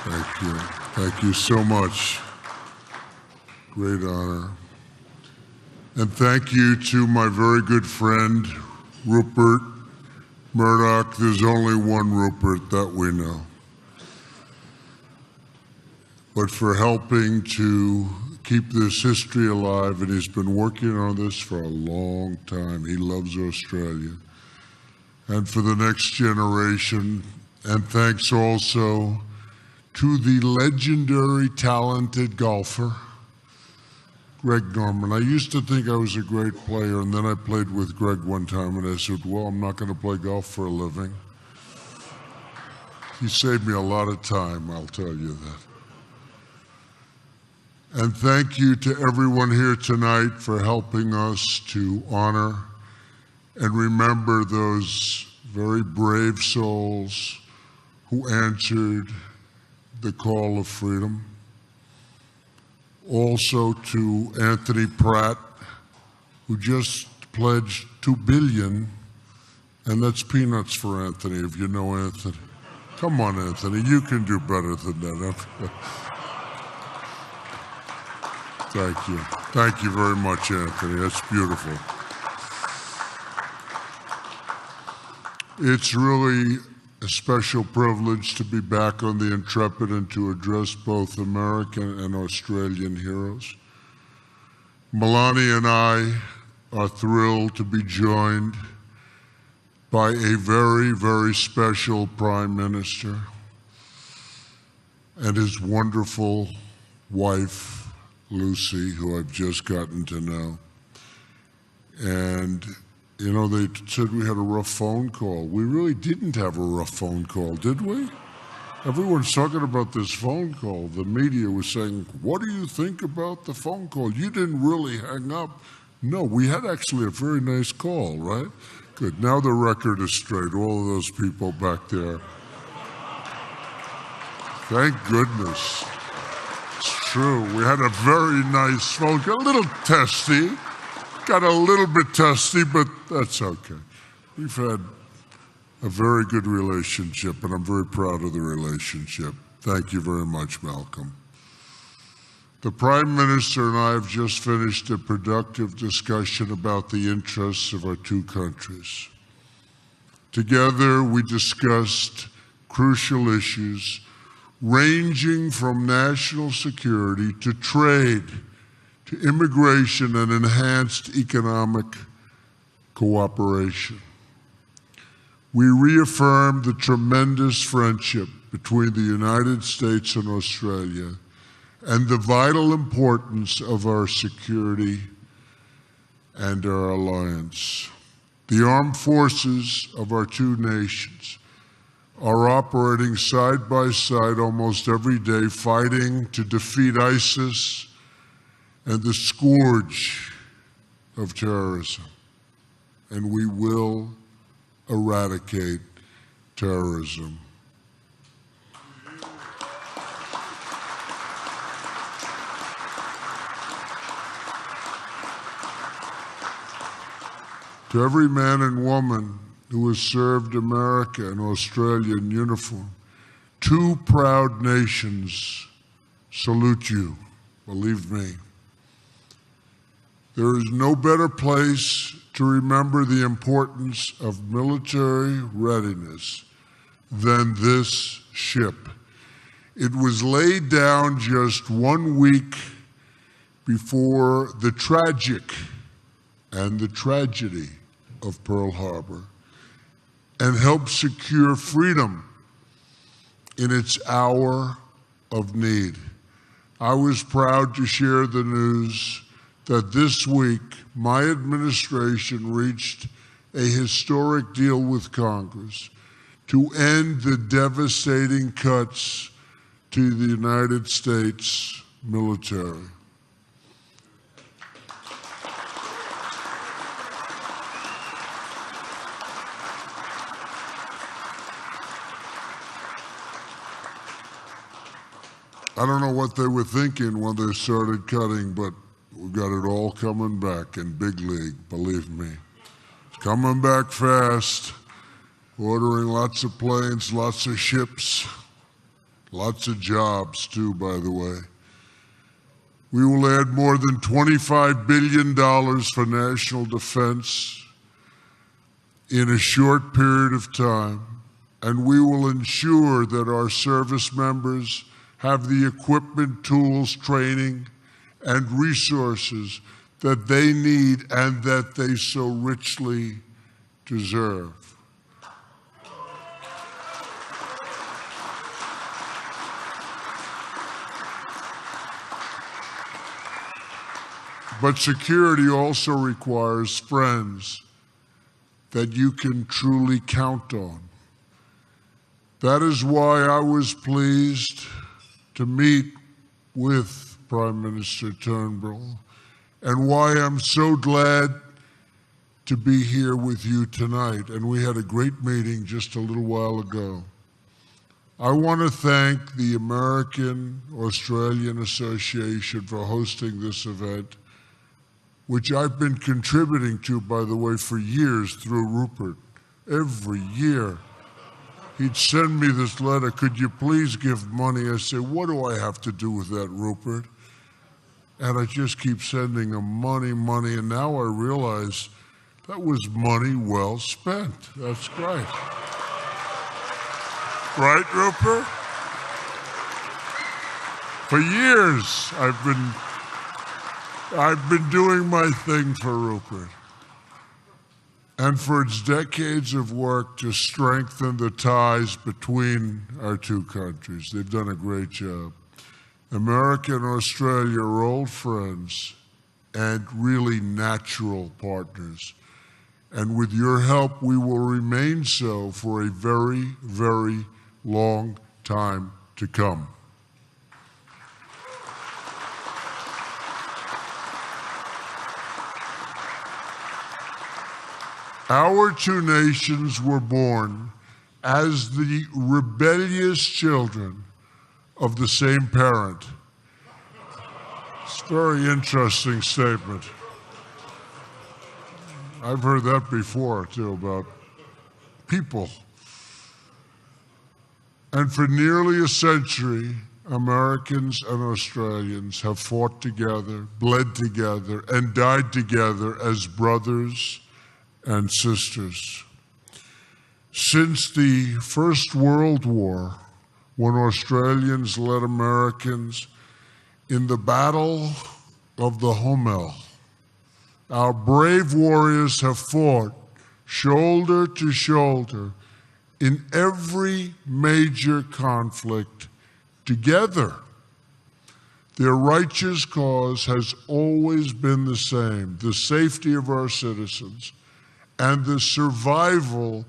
Thank you. Thank you so much. Great honor. And thank you to my very good friend, Rupert Murdoch. There's only one Rupert that we know. But for helping to keep this history alive, and he's been working on this for a long time. He loves Australia. And for the next generation, and thanks also to the legendary, talented golfer, Greg Norman. I used to think I was a great player, and then I played with Greg one time, and I said, well, I'm not going to play golf for a living. He saved me a lot of time, I'll tell you that. And thank you to everyone here tonight for helping us to honor and remember those very brave souls who answered the call of freedom. Also to Anthony Pratt, who just pledged $2 billion, and that's peanuts for Anthony, if you know Anthony. Come on, Anthony, you can do better than that. Thank you. Thank you very much, Anthony. That's beautiful. It's really a special privilege to be back on the Intrepid and to address both American and Australian heroes. Melania and I are thrilled to be joined by a very, very special Prime Minister and his wonderful wife, Lucy, who I've just gotten to know. And you know, they said we had a rough phone call. We really didn't have a rough phone call, did we? Everyone's talking about this phone call. The media was saying, what do you think about the phone call? You didn't really hang up. No, we had actually a very nice call, right? Good. Now the record is straight. All of those people back there. Thank goodness. It's true. We had a very nice phone call. A little testy. Got a little bit testy, but that's okay. We've had a very good relationship, and I'm very proud of the relationship. Thank you very much, Malcolm. The Prime Minister and I have just finished a productive discussion about the interests of our two countries. Together, we discussed crucial issues ranging from national security to trade, to immigration and enhanced economic cooperation. We reaffirmed the tremendous friendship between the United States and Australia and the vital importance of our security and our alliance. The armed forces of our two nations are operating side by side almost every day, fighting to defeat ISIS and the scourge of terrorism. And we will eradicate terrorism. To every man and woman who has served America and Australia in uniform, two proud nations salute you, believe me. There is no better place to remember the importance of military readiness than this ship. It was laid down just 1 week before the tragic and the tragedy of Pearl Harbor and helped secure freedom in its hour of need. I was proud to share the news that this week my administration reached a historic deal with Congress to end the devastating cuts to the United States military. I don't know what they were thinking when they started cutting, but we've got it all coming back in big league, believe me. It's coming back fast, ordering lots of planes, lots of ships. Lots of jobs, too, by the way. We will add more than $25 billion for national defense in a short period of time, and we will ensure that our service members have the equipment, tools, training, and resources that they need and that they so richly deserve. But security also requires friends that you can truly count on. That is why I was pleased to meet with Prime Minister Turnbull, and why I'm so glad to be here with you tonight. And we had a great meeting just a little while ago. I want to thank the American-Australian Association for hosting this event, which I've been contributing to, by the way, for years through Rupert. Every year, he'd send me this letter, could you please give money? I say, what do I have to do with that, Rupert? And I just keep sending him money, and now I realize that was money well spent. That's great. Right, Rupert? For years, I've been doing my thing for Rupert, and for its decades of work to strengthen the ties between our two countries. They've done a great job. America and Australia are old friends and really natural partners. And with your help, we will remain so for a very, very long time to come. Our two nations were born as the rebellious children of the same parent. It's a very interesting statement. I've heard that before, too, about people. And for nearly a century, Americans and Australians have fought together, bled together, and died together as brothers and sisters. Since the First World War, when Australians led Americans in the Battle of the Homel, our brave warriors have fought shoulder to shoulder in every major conflict together. Their righteous cause has always been the same: the safety of our citizens and the survival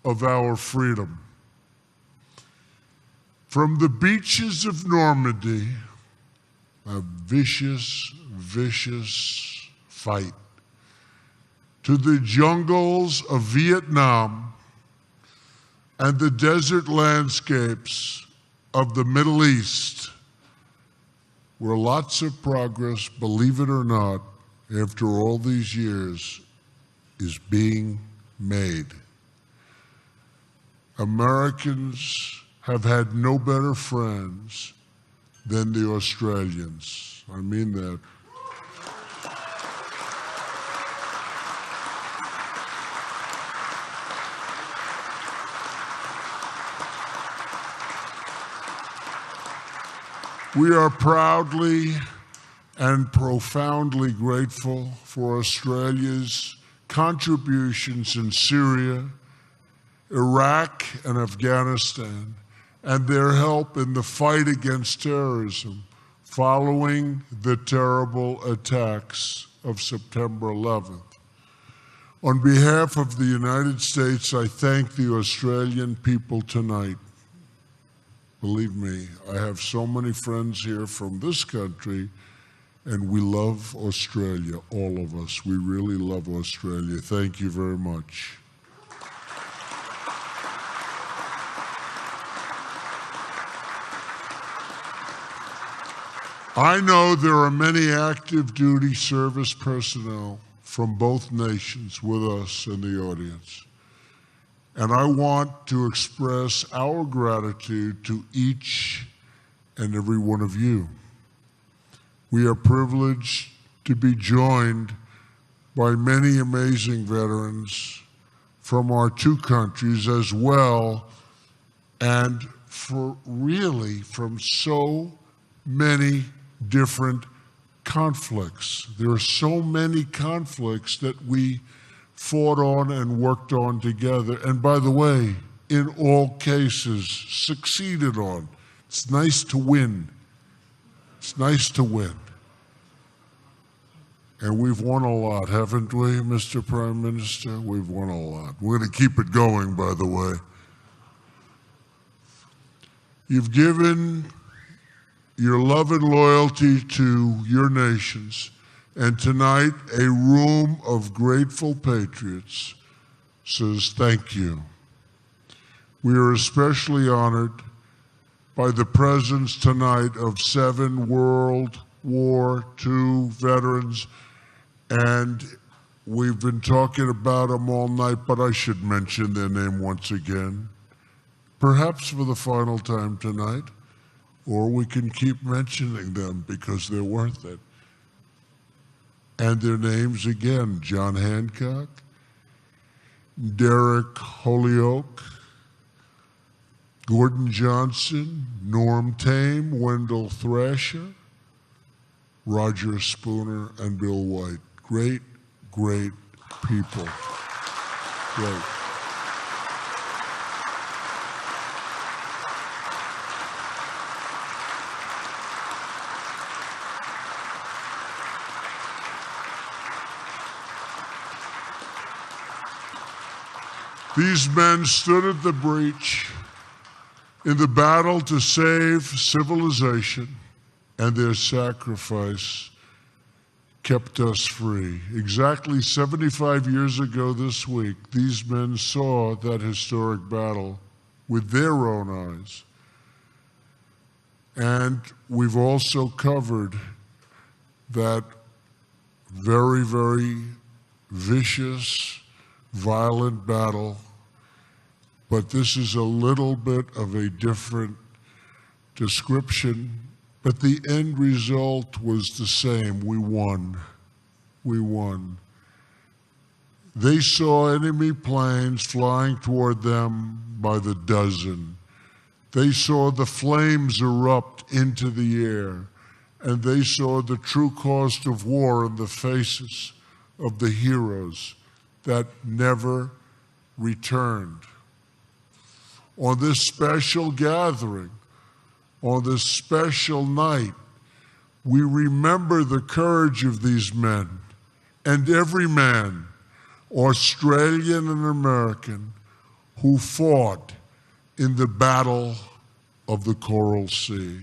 of our freedom. From the beaches of Normandy, a vicious, vicious fight, to the jungles of Vietnam and the desert landscapes of the Middle East, where lots of progress, believe it or not, after all these years, is being made. Americans have had no better friends than the Australians. I mean that. We are proudly and profoundly grateful for Australia's contributions in Syria, Iraq, and Afghanistan, and their help in the fight against terrorism following the terrible attacks of September 11th. On behalf of the United States, I thank the Australian people tonight. Believe me, I have so many friends here from this country, and we love Australia, all of us. We really love Australia. Thank you very much. I know there are many active duty service personnel from both nations with us in the audience. And I want to express our gratitude to each and every one of you. We are privileged to be joined by many amazing veterans from our two countries as well, and from so many different conflicts. There are so many conflicts that we fought on and worked on together, and by the way, in all cases, succeeded on. It's nice to win. It's nice to win. And we've won a lot, haven't we, Mr. Prime Minister? We've won a lot. We're going to keep it going, by the way. You've given your love and loyalty to your nations, and tonight a room of grateful patriots says thank you. We are especially honored by the presence tonight of 7 World War II veterans, and we've been talking about them all night, but I should mention their name once again, perhaps for the final time tonight, or we can keep mentioning them because they're worth it. And their names again: John Hancock, Derek Holyoke, Gordon Johnson, Norm Tame, Wendell Thrasher, Roger Spooner, and Bill White. Great, great people. Great. These men stood at the breach in the battle to save civilization, and their sacrifice kept us free. Exactly 75 years ago this week, these men saw that historic battle with their own eyes. And we've also covered that very, very vicious, violent battle, but this is a little bit of a different description, but the end result was the same. We won. We won. They saw enemy planes flying toward them by the dozen. They saw the flames erupt into the air, and they saw the true cost of war in the faces of the heroes that never returned. On this special gathering, on this special night, we remember the courage of these men and every man, Australian and American, who fought in the Battle of the Coral Sea.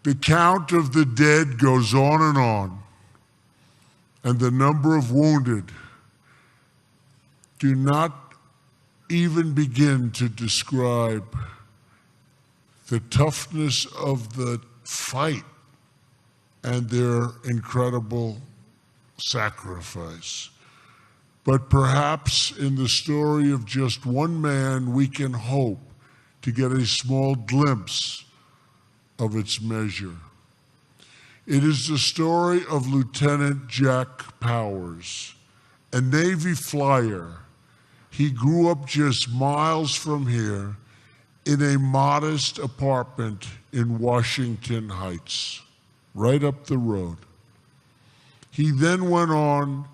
The count of the dead goes on, and the number of wounded do not even begin to describe the toughness of the fight and their incredible sacrifice. But perhaps in the story of just one man, we can hope to get a small glimpse of its measure. It is the story of Lieutenant Jack Powers, a Navy flyer. He grew up just miles from here in a modest apartment in Washington Heights, right up the road. He then went on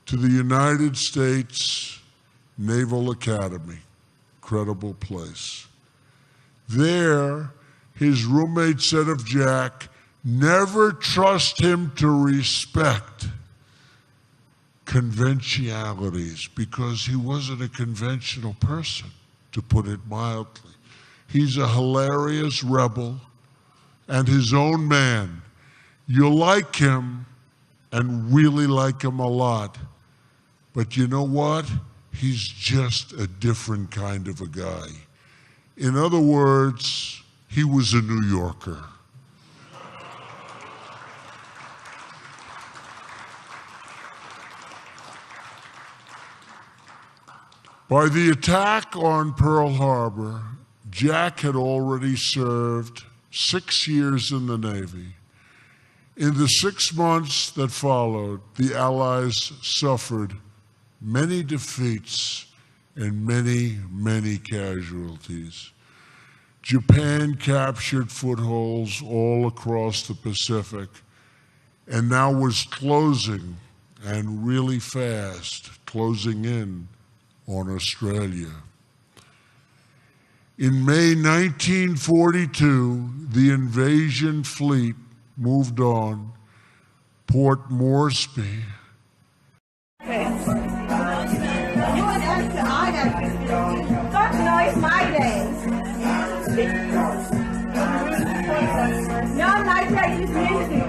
to the United States Naval Academy, incredible place. There, his roommate said of Jack, never trust him to respect conventionalities, because he wasn't a conventional person, to put it mildly. He's a hilarious rebel and his own man. You'll like him and really like him a lot, but you know what? He's just a different kind of a guy. In other words, he was a New Yorker. By the attack on Pearl Harbor, Jack had already served 6 years in the Navy. In the 6 months that followed, the Allies suffered many defeats and many, many casualties. Japan captured footholds all across the Pacific and now was closing, and really fast, closing in on Australia. In May 1942, the invasion fleet moved on. Port Moresby. It's my day. No, my day is music.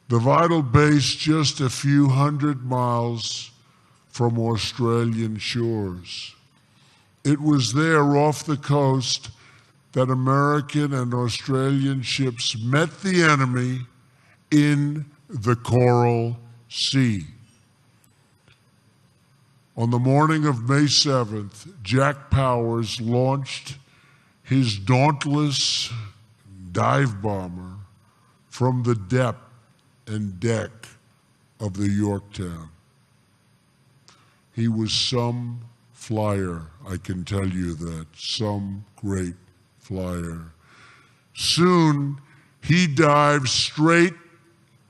The vital base just a few hundred miles from Australian shores. It was there off the coast that American and Australian ships met the enemy in the Coral Sea. On the morning of May 7th, Jack Powers launched his dauntless dive bomber from the depth and deck of the Yorktown. He was some flyer, I can tell you that, some great flyer. Soon, he dived straight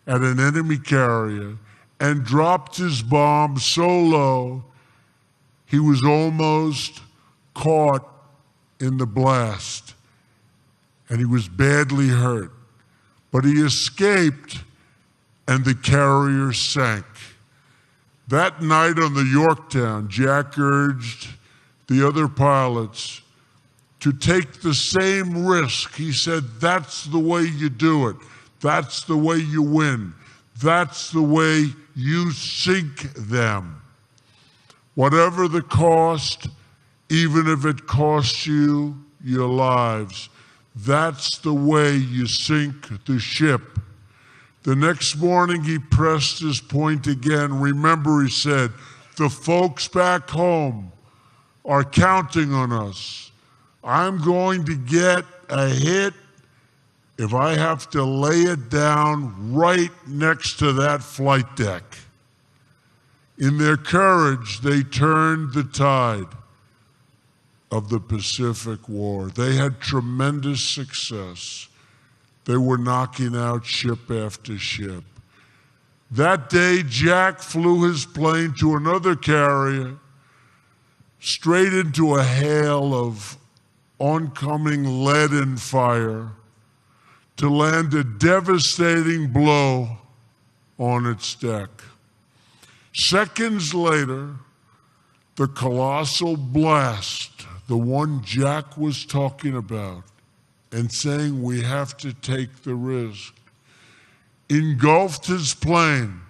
at an enemy carrier and dropped his bomb so low, he was almost caught in the blast, and he was badly hurt. But he escaped, and the carrier sank. That night on the Yorktown, Jack urged the other pilots to take the same risk. He said, that's the way you do it. That's the way you win. That's the way you sink them. Whatever the cost, even if it costs you your lives, that's the way you sink the ship. The next morning, he pressed his point again. Remember, he said, the folks back home are counting on us. I'm going to get a hit if I have to lay it down right next to that flight deck. In their courage, they turned the tide of the Pacific War. They had tremendous success. They were knocking out ship after ship. That day, Jack flew his plane to another carrier, straight into a hail of oncoming lead and fire, to land a devastating blow on its deck. Seconds later, the colossal blast, the one Jack was talking about, and saying we have to take the risk, engulfed his plane,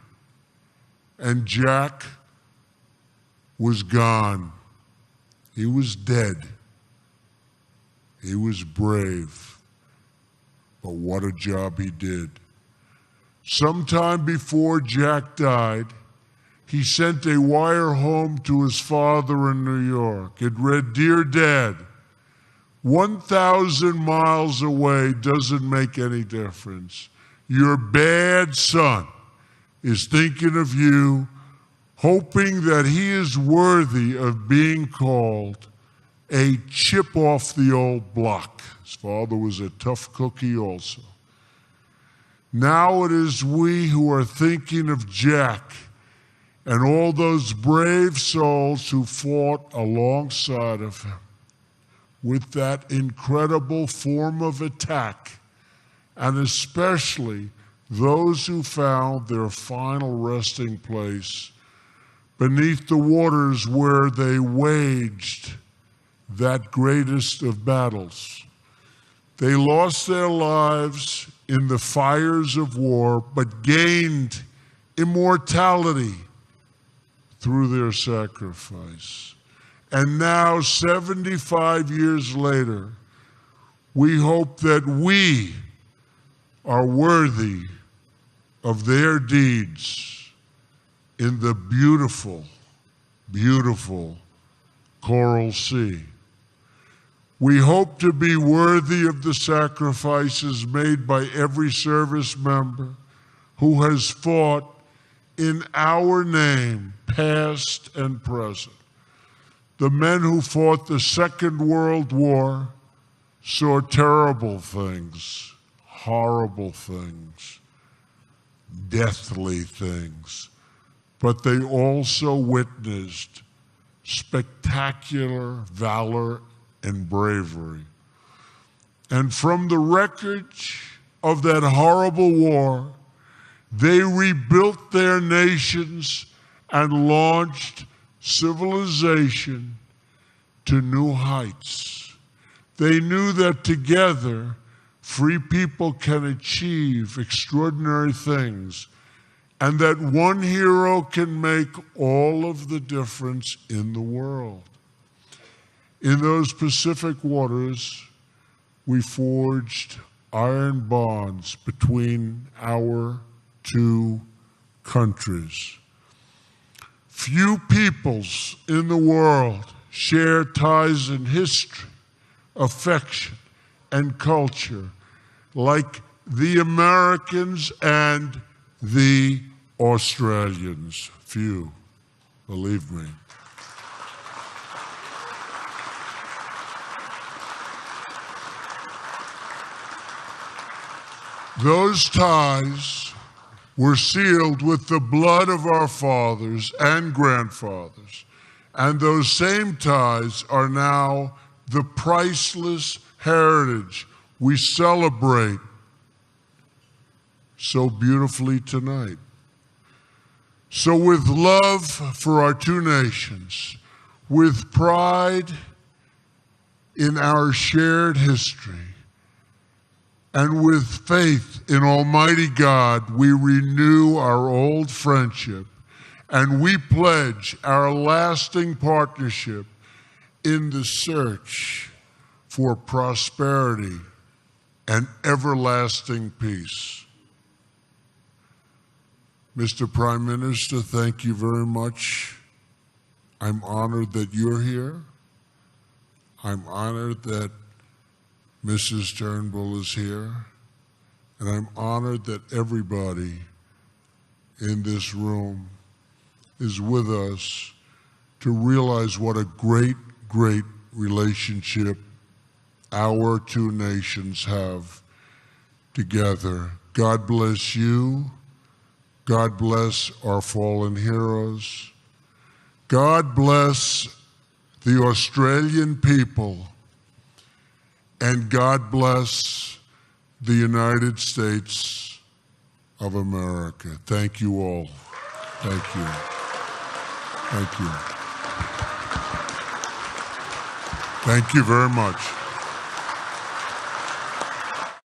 and Jack was gone. He was dead. He was brave, but what a job he did. Sometime before Jack died, he sent a wire home to his father in New York. It read, "Dear Dad, 1,000 miles away doesn't make any difference. Your bad son is thinking of you, hoping that he is worthy of being called a chip off the old block." His father was a tough cookie also. Now it is we who are thinking of Jack and all those brave souls who fought alongside of him with that incredible form of attack, and especially those who found their final resting place beneath the waters where they waged that greatest of battles. They lost their lives in the fires of war, but gained immortality through their sacrifice. And now, 75 years later, we hope that we are worthy of their deeds in the beautiful, beautiful Coral Sea. We hope to be worthy of the sacrifices made by every service member who has fought in our name, past and present. The men who fought the Second World War saw terrible things, horrible things, deathly things, but they also witnessed spectacular valor and bravery. And from the wreckage of that horrible war, they rebuilt their nations and launched civilization to new heights. They knew that together, free people can achieve extraordinary things, and that one hero can make all of the difference in the world. In those Pacific waters, we forged iron bonds between our two countries. Few peoples in the world share ties in history, affection, and culture like the Americans and the Australians. Few, believe me. Those ties were sealed with the blood of our fathers and grandfathers, and those same ties are now the priceless heritage we celebrate so beautifully tonight. So with love for our two nations, with pride in our shared history, and with faith in Almighty God, we renew our old friendship and we pledge our lasting partnership in the search for prosperity and everlasting peace. Mr. Prime Minister, thank you very much. I'm honored that you're here. I'm honored that Mrs. Turnbull is here, and I'm honored that everybody in this room is with us to realize what a great, great relationship our two nations have together. God bless you. God bless our fallen heroes. God bless the Australian people. And God bless the United States of America. Thank you all. Thank you. Thank you. Thank you very much.